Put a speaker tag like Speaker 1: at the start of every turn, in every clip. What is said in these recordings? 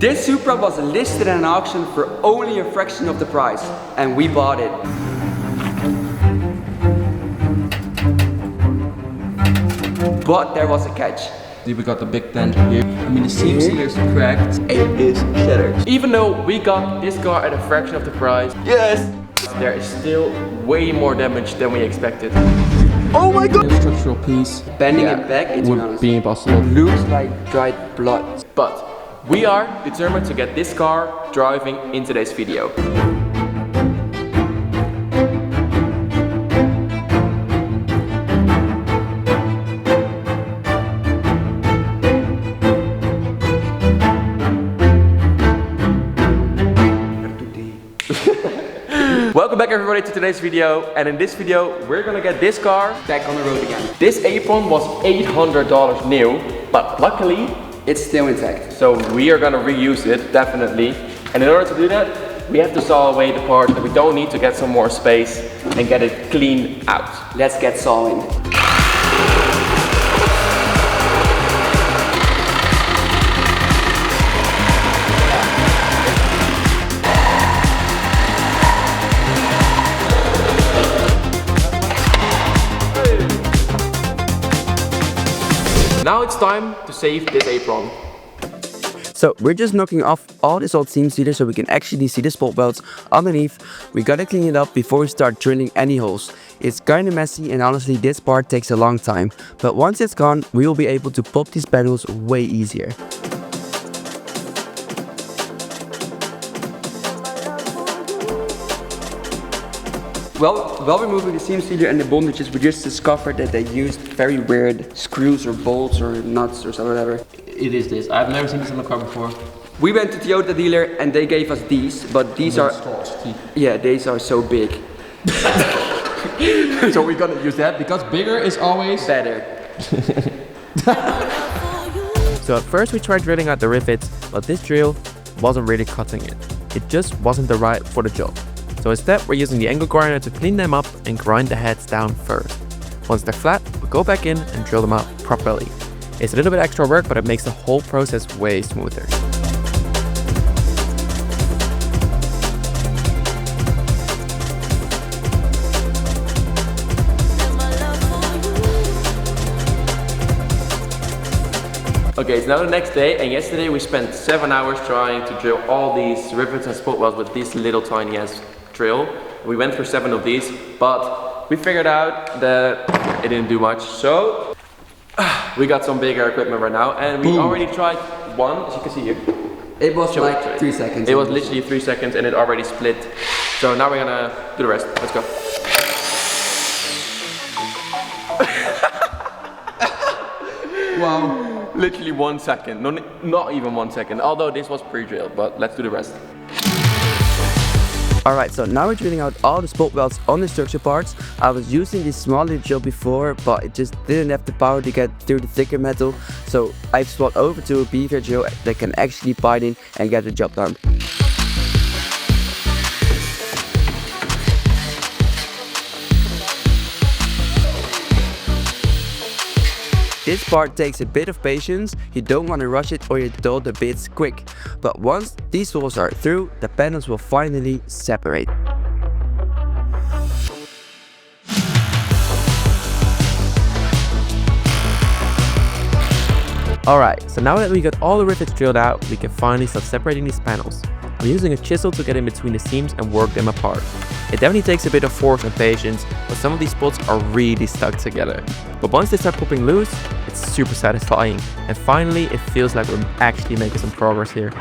Speaker 1: This Supra was listed at an auction for only a fraction of the price, and we bought it. But there was a catch.
Speaker 2: We got the big dent here. I mean, the seam sealer is cracked.
Speaker 1: It is shattered.
Speaker 3: Even though we got this car at a fraction of the price,
Speaker 1: Yes!
Speaker 3: there is still way more damage than we expected.
Speaker 1: Oh my god!
Speaker 2: A structural piece
Speaker 1: Bending it back, it's
Speaker 2: would be impossible.
Speaker 1: looks like dried blood.
Speaker 3: But we are determined to get this car driving in today's video. Welcome back everybody to today's video, and in this video we're gonna get this car
Speaker 1: Back on the road again.
Speaker 3: This apron was $800 new, but luckily
Speaker 1: It's still intact.
Speaker 3: so we are gonna reuse it, definitely. And in order to do that, we have to saw away the parts that we don't need to get some more space and get it clean out.
Speaker 1: Let's get sawing.
Speaker 3: Now it's time to save this apron.
Speaker 1: So we're just knocking off all this old seam sealer so we can actually see the spot welds underneath. We gotta clean it up before we start drilling any holes. It's kinda messy, and honestly this part takes a long time. But once it's gone, we will be able to pop these panels way easier. Well, while removing the seam sealer and the bondages, we just discovered that they used very weird screws or bolts or nuts or whatever.
Speaker 2: It is this. I've never seen this on the car before.
Speaker 1: We went to Toyota dealer and they gave us these, but these are, yeah, these are so big.
Speaker 2: So we're gonna use that because bigger is always
Speaker 1: Better.
Speaker 4: So at first we tried drilling out the rivets, but this drill wasn't really cutting it. It just wasn't the right for the job. So instead we're using the angle grinder to clean them up and grind the heads down first. Once they're flat, we go back in and drill them out properly. It's a little bit extra work, but it makes the whole process way smoother.
Speaker 3: Okay, it's now the next day, and yesterday we spent 7 hours trying to drill all these rivets and spot welds with this little tiny ass drill. We went through 7 of these, but we figured out that it didn't do much. So we got some bigger equipment right now, and we already tried one, as you can see here.
Speaker 1: It was like 3 seconds.
Speaker 3: It was literally 3 seconds and it already split. So now we're gonna do the rest. Let's go.
Speaker 2: wow.
Speaker 3: Literally 1 second, not even 1 second, although this was pre-drilled, but let's do the rest.
Speaker 1: Alright, so now we're drilling out all the spot welds on the structure parts. I was using this smaller drill before, but it just didn't have the power to get through the thicker metal. So I've swapped over to a beaver drill that can actually bite in and get the job done. This part takes a bit of patience. You don't want to rush it or you dull the bits quick. But once these holes are through, the panels will finally separate.
Speaker 4: Alright, so now that we got all the rivets drilled out, we can finally start separating these panels. I'm using a chisel to get in between the seams and work them apart. It definitely takes a bit of force and patience, but some of these spots are really stuck together. But once they start popping loose, it's super satisfying, and finally it feels like we're actually making some progress here.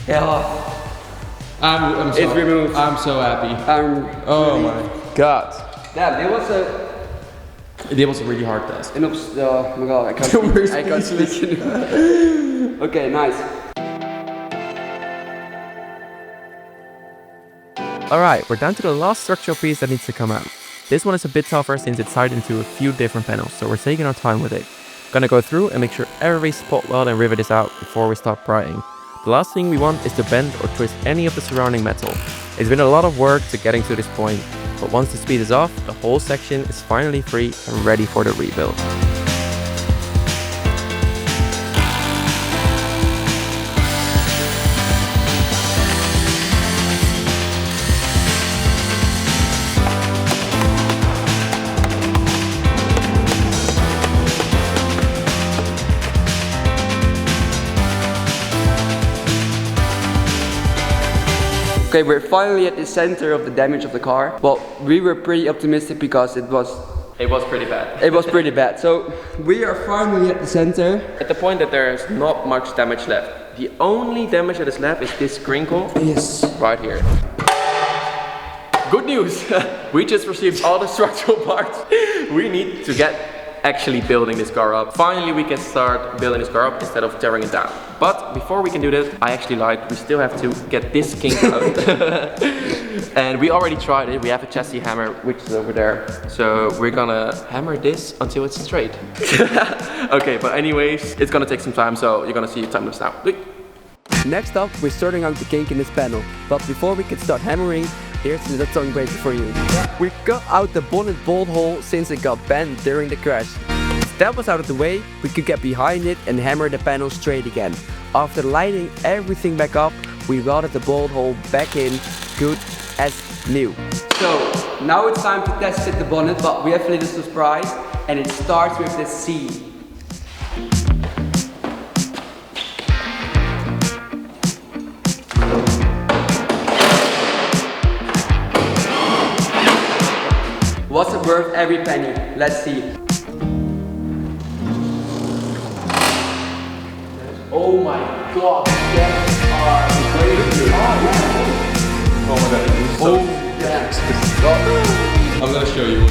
Speaker 1: Yeah.
Speaker 2: I'm so,
Speaker 1: It's removed.
Speaker 2: I'm so happy.
Speaker 1: Oh
Speaker 2: Oh my god.
Speaker 1: Yeah, it was a
Speaker 2: It was a really hard test.
Speaker 1: And oops, oh my god, I can't speak. I can't speak. Okay, nice.
Speaker 4: Alright, we're down to the last structural piece that needs to come out. This one is a bit tougher since it's tied into a few different panels, so we're taking our time with it. Gonna go through and make sure every spot weld and rivet is out before we start prying. The last thing we want is to bend or twist any of the surrounding metal. It's been a lot of work to getting to this point, but once the speed is off, the whole section is finally free and ready for the rebuild.
Speaker 1: Okay, we're finally at the center of the damage of the car. Well, we were pretty optimistic because it was
Speaker 3: pretty bad.
Speaker 1: It was pretty bad. So we are finally at the center.
Speaker 3: At the point that there's not much damage left. The only damage that is left is this crinkle.
Speaker 1: Yes.
Speaker 3: Right here. Good news! We just received all the structural parts we need to get actually building this car up. Finally we can start building this car up instead of tearing it down. But before we can do that, I actually lied. We still have to get this kink out. And we already tried it. We have a chassis hammer which is over there. So we're gonna hammer this until it's straight. Okay, but anyways, it's gonna take some time, so you're gonna see time lapse now.
Speaker 1: Next up, we're sorting out the kink in this panel. But before we can start hammering, here's the tongue breaker for you. We cut out the bonnet bolt hole since it got bent during the crash. Once that was out of the way, we could get behind it and hammer the panel straight again. After lining everything back up, we welded the bolt hole back in, good as new. So, now it's time to test fit the bonnet, but we have a little surprise, and it starts with the C. Was it worth every penny? Let's see. Oh my god, that are crazy.
Speaker 2: Oh my god. So I'm gonna show you.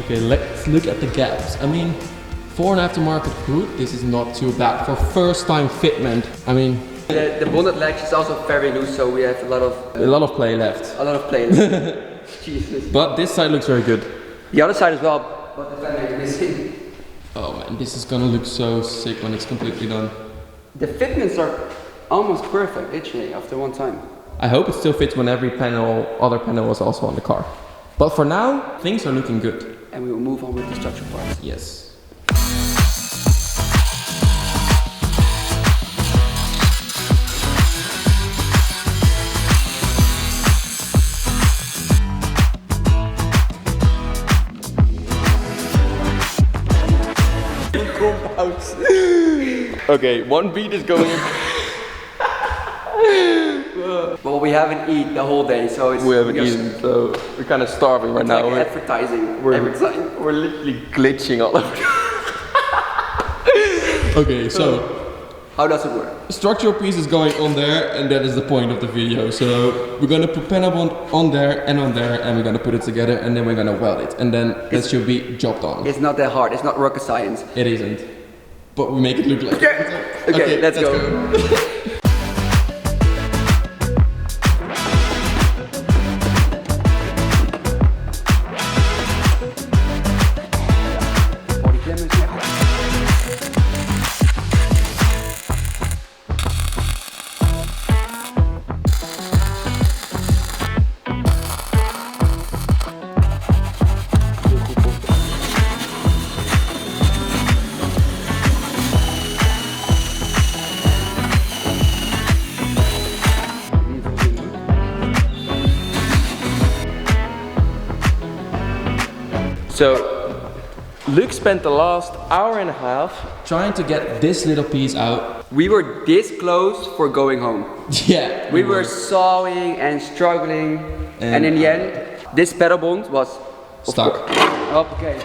Speaker 2: Okay, let's look at the gaps. I mean, for an aftermarket hood, this is not too bad. For first time fitment, I mean,
Speaker 1: the bonnet ledge is also very loose, so we have a lot of
Speaker 2: play left.
Speaker 1: A lot of play left. Jesus.
Speaker 2: But this side looks very good.
Speaker 1: The other side as well, but the fender is missing.
Speaker 2: Oh man, this is gonna look so sick when it's completely done.
Speaker 1: The fitments are almost perfect, literally, after one time.
Speaker 2: I hope it still fits when every other panel is also on the car. But for now, things are looking good.
Speaker 1: And we will move on with the structure parts.
Speaker 2: Yes.
Speaker 3: Okay, one beat is going.
Speaker 1: Well, we haven't eaten the whole day, so it's...
Speaker 3: We haven't eaten, so we're kind of starving right now.
Speaker 1: Like advertising.
Speaker 3: We're literally glitching all over.
Speaker 2: Okay, so
Speaker 1: how does it work?
Speaker 2: the structural piece is going on there, and that is the point of the video. So we're gonna put panel bond on there, and we're gonna put it together, and then we're gonna weld it, and then that should be job done.
Speaker 1: It's not that hard. It's not rocket science.
Speaker 2: It isn't, but we make it look like it.
Speaker 1: Okay, let's go.
Speaker 3: So, Luke spent the last hour and a half
Speaker 2: trying to get this little piece out.
Speaker 1: We were this close for going home.
Speaker 2: Yeah.
Speaker 1: We were sawing and struggling, and in the end, this pedal bond was
Speaker 2: stuck.
Speaker 1: Okay.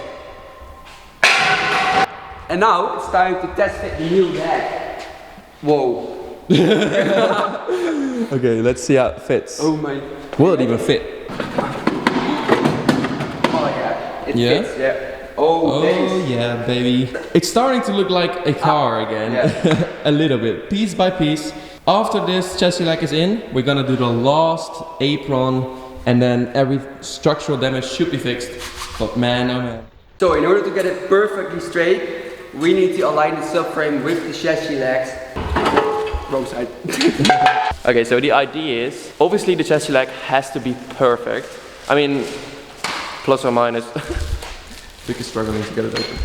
Speaker 1: And now it's time to test fit the new bag. Whoa.
Speaker 2: Okay, let's see how it fits.
Speaker 1: Oh my.
Speaker 2: Will it even fit? Yeah?
Speaker 3: fits, yeah. Oh, days.
Speaker 2: yeah, baby. It's starting to look like a car again.
Speaker 3: Yeah.
Speaker 2: A little bit, piece by piece. After this chassis leg is in, we're gonna do the last apron, and then every structural damage should be fixed. But man, oh man.
Speaker 1: So in order to get it perfectly straight, we need to align the subframe with the chassis legs. Wrong side.
Speaker 3: Okay, so the idea is, obviously the chassis leg has to be perfect. I mean, plus or minus.
Speaker 2: Vic is struggling to get it open.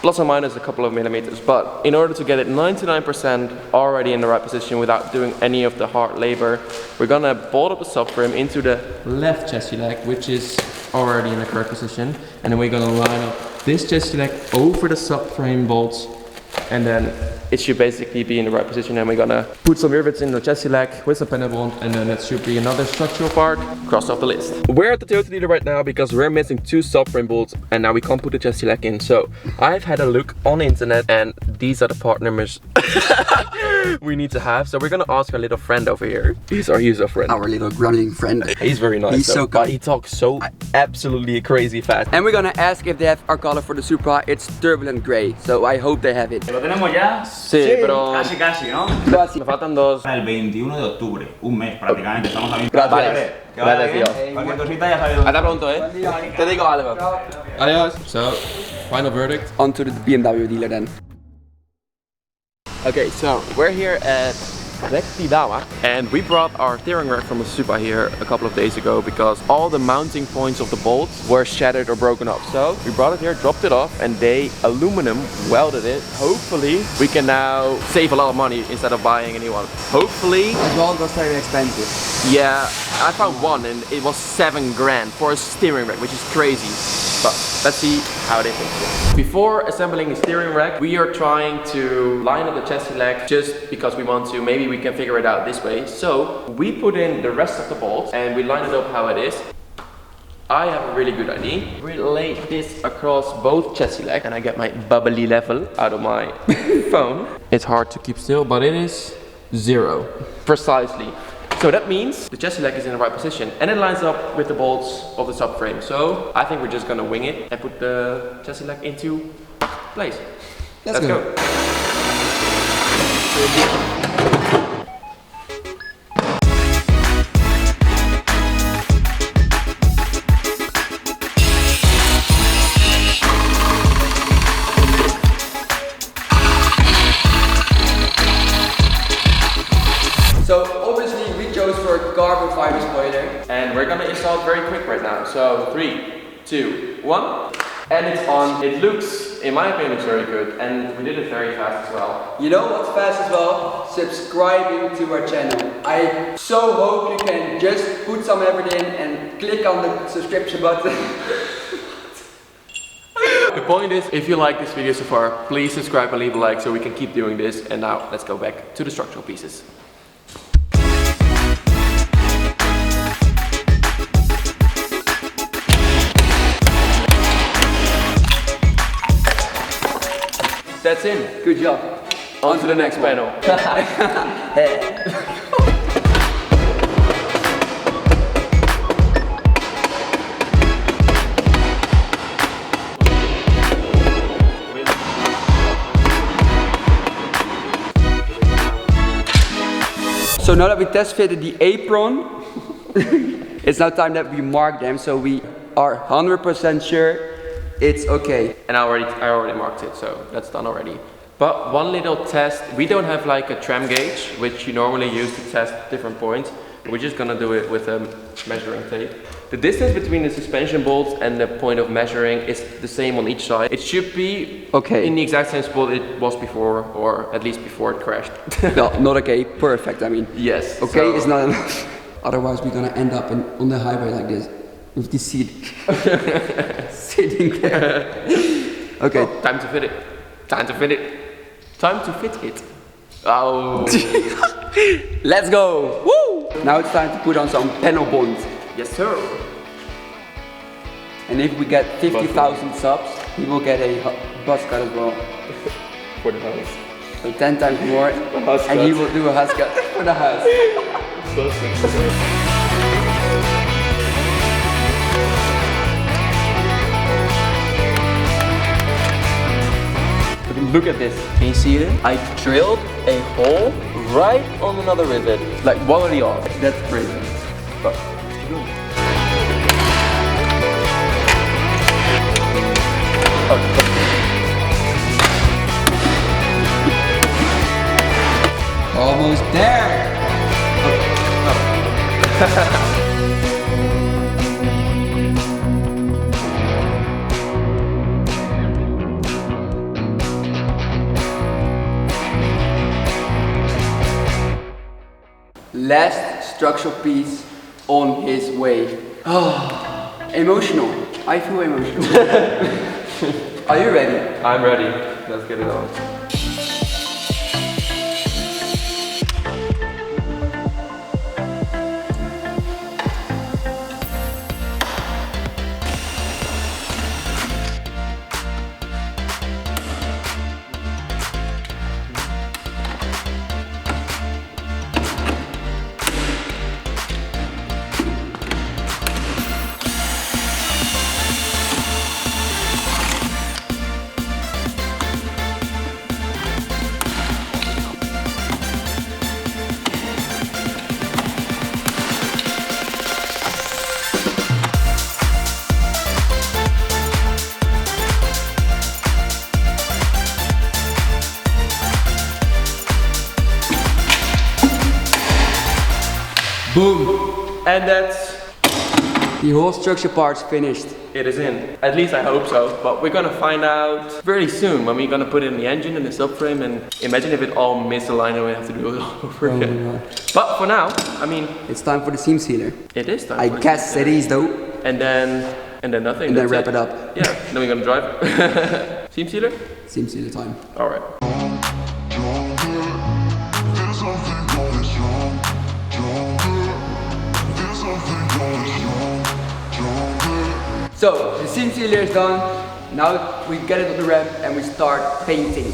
Speaker 3: Plus or minus a couple of millimeters, but in order to get it 99% already in the right position without doing any of the hard labor, we're gonna bolt up the subframe into the
Speaker 2: Left chassis leg, which is already in the correct position, and then we're gonna line up this chassis leg over the subframe bolts,
Speaker 3: and then it should basically be in the right position, and we're gonna put some rivets in the chassis leg with some panel bond, and then that should be another structural part crossed off the list. We're at the Toyota dealer right now because we're missing 2 subframe bolts, and now we can't put the chassis leg in. So I've had a look on the internet, and these are the part numbers we need to have. So we're gonna ask our little friend over here. He's our user friend.
Speaker 1: Our little grunting friend.
Speaker 3: He's very nice.
Speaker 1: He's
Speaker 3: though,
Speaker 1: so
Speaker 3: but
Speaker 1: kind.
Speaker 3: he talks so absolutely crazy fast.
Speaker 1: And we're gonna ask if they have our color for the Supra. It's turbulent gray, so I hope they have it.
Speaker 5: ¿Lo tenemos ya?
Speaker 3: Sí, pero
Speaker 5: Casi, casi, ¿no?
Speaker 3: me faltan 2.
Speaker 5: El 21 de octubre, un mes prácticamente, estamos a
Speaker 3: Gracias.
Speaker 5: Vale, que vaya
Speaker 3: Gracias,
Speaker 5: bien.
Speaker 3: tío.
Speaker 5: Cualquier cosita ya sabéis dónde.
Speaker 3: Hasta pronto, Te digo algo.
Speaker 2: Adios. So, final verdict.
Speaker 1: On to the BMW dealer then.
Speaker 3: Okay, so we're here at Dawa, and we brought our steering rack from a Supra here a couple of days ago because all the mounting points of the bolts were shattered or broken off. So we brought it here, dropped it off, and they aluminum welded it. Hopefully we can now save a lot of money instead of buying a new one. Hopefully.
Speaker 1: As well, it was very expensive.
Speaker 3: Yeah, I found one and it was 7 grand for a steering rack, which is crazy. But let's see how they fix it. Before assembling the steering rack, we are trying to line up the chassis leg just because we want to. Maybe we can figure it out this way. So we put in the rest of the bolts and we line it up how it is. I have a really good idea. We lay this across both chassis legs, and I get my bubbly level out of my phone.
Speaker 2: It's hard to keep still, but it is 0.
Speaker 3: Precisely. So that means the chassis leg is in the right position and it lines up with the bolts of the subframe. So I think we're just gonna wing it and put the chassis leg into place. Let's go. So obviously we chose for a carbon fiber spoiler, and we're gonna install it very quick right now. So 3, 2, 1, and it's on. It looks, in my opinion, looks very good, and we did it very fast as well.
Speaker 1: You know what's fast as well? Subscribing to our channel. I so hope you can just put some effort in and click on the subscription button.
Speaker 3: The point is, if you like this video so far, please subscribe and leave a like so we can keep doing this. And now let's go back to the structural pieces. That's in.
Speaker 1: Good job.
Speaker 3: On to the next panel.
Speaker 1: So now that we test fitted the apron, it's now time that we mark them so we are 100% sure it's okay.
Speaker 3: And I already marked it, so that's done already. But one little test, we don't have like a tram gauge, which you normally use to test different points. We're just gonna do it with a measuring tape. The distance between the suspension bolts and the point of measuring is the same on each side. It should be
Speaker 1: okay
Speaker 3: in the exact same spot it was before, or at least before it crashed.
Speaker 1: No, not okay, perfect, I mean.
Speaker 3: Yes.
Speaker 1: Okay,
Speaker 3: so
Speaker 1: it's not enough. Otherwise we're gonna end up on the highway like this, with the seat sitting there. Okay.
Speaker 3: Oh, time to fit it. Time to fit it. Time to fit it. Oh.
Speaker 1: Let's go! Woo! Now it's time to put on some panel bond.
Speaker 3: Yes, sir.
Speaker 1: And if we get 50,000 subs, he will get a buzz cut as well.
Speaker 3: For the house.
Speaker 1: So 10 times more,
Speaker 3: buzz
Speaker 1: and he
Speaker 3: cut.
Speaker 1: will do a house cut for the house.
Speaker 3: So sick. look at this. Can you see it? I drilled a hole right on another rivet. Like quality off. That's crazy. But
Speaker 2: Almost there.
Speaker 1: Last structural piece on his way. Oh, emotional. I feel emotional. Are you ready?
Speaker 3: I'm ready. Let's get it on.
Speaker 2: Boom.
Speaker 3: And that's
Speaker 1: The whole structure part's finished.
Speaker 3: it is in. At least I hope so. But we're gonna find out very soon when we're gonna put it in the engine and the subframe, and imagine if it all misaligned and we have to do it all over again. But for now, I mean,
Speaker 1: It's time for the seam sealer.
Speaker 3: it is time.
Speaker 1: I
Speaker 3: for it.
Speaker 1: guess it is though.
Speaker 3: And then nothing.
Speaker 1: And then
Speaker 3: that's
Speaker 1: wrap it up.
Speaker 3: Yeah. Then we're gonna drive. Seam sealer.
Speaker 1: Seam sealer time.
Speaker 3: All right.
Speaker 1: So the seam sealer is done. Now we get it on the ramp and we start painting.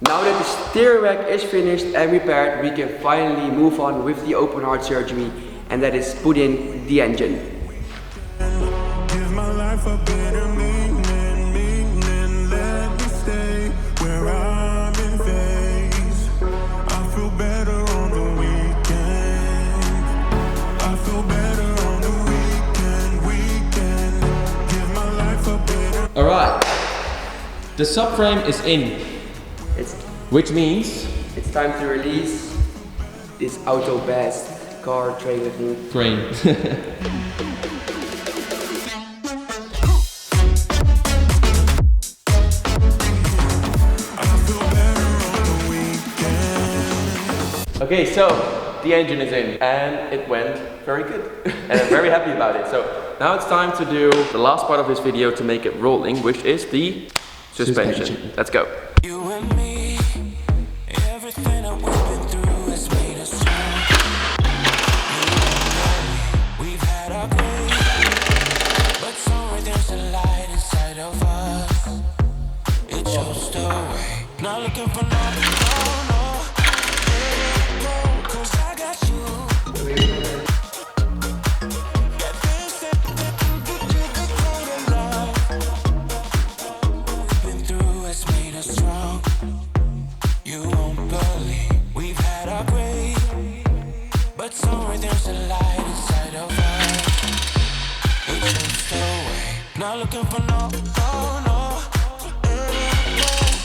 Speaker 1: Now that the steering rack is finished and repaired, we can finally move on with the open heart surgery, and that is put in the engine.
Speaker 6: Give my life a better meaning, let me stay where I'm in phase. I feel better on the weekend. I feel better on the weekend. Give my life a better.
Speaker 2: All right. The subframe is in, which means
Speaker 1: It's time to release this auto best car trailer thing.
Speaker 2: train.
Speaker 3: Okay, so the engine is in and it went very good. And I'm very happy about it. So now it's time to do the last part of this video to make it rolling, which is the suspension. Let's go.
Speaker 6: You and me, everything that we've been through has made us strong. We've had our days, but somewhere there's a light inside of us. It shows the way. Not looking for nothing, no. Cause I got you. Got things that you could love. We've been through has made us strong. got some redemption light inside of us. We chased away, not looking for no, oh no.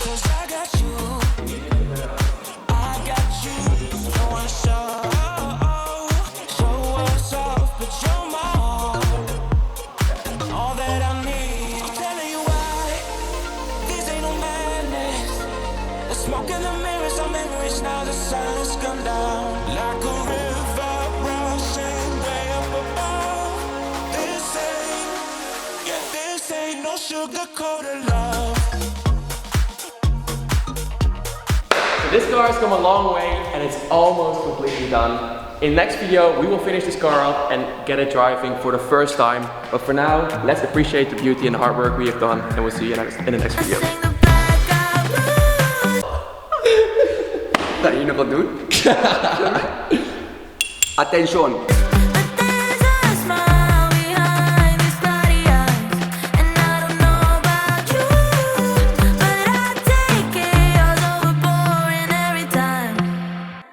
Speaker 6: Cause I got you, don't wanna show us off, but you're my all that I need. I'm telling you why, this ain't no madness. The smoke in the mirrors, our memories now, the silence come down like a river rushing way up above. This ain't no sugar-coated love.
Speaker 3: So this car has come a long way and it's almost completely done. In the next video, we will finish this car up and get it driving for the first time. But for now, let's appreciate the beauty and the hard work we have done, and we'll see you in the next video.
Speaker 1: Dat je nog wat doen? Attention!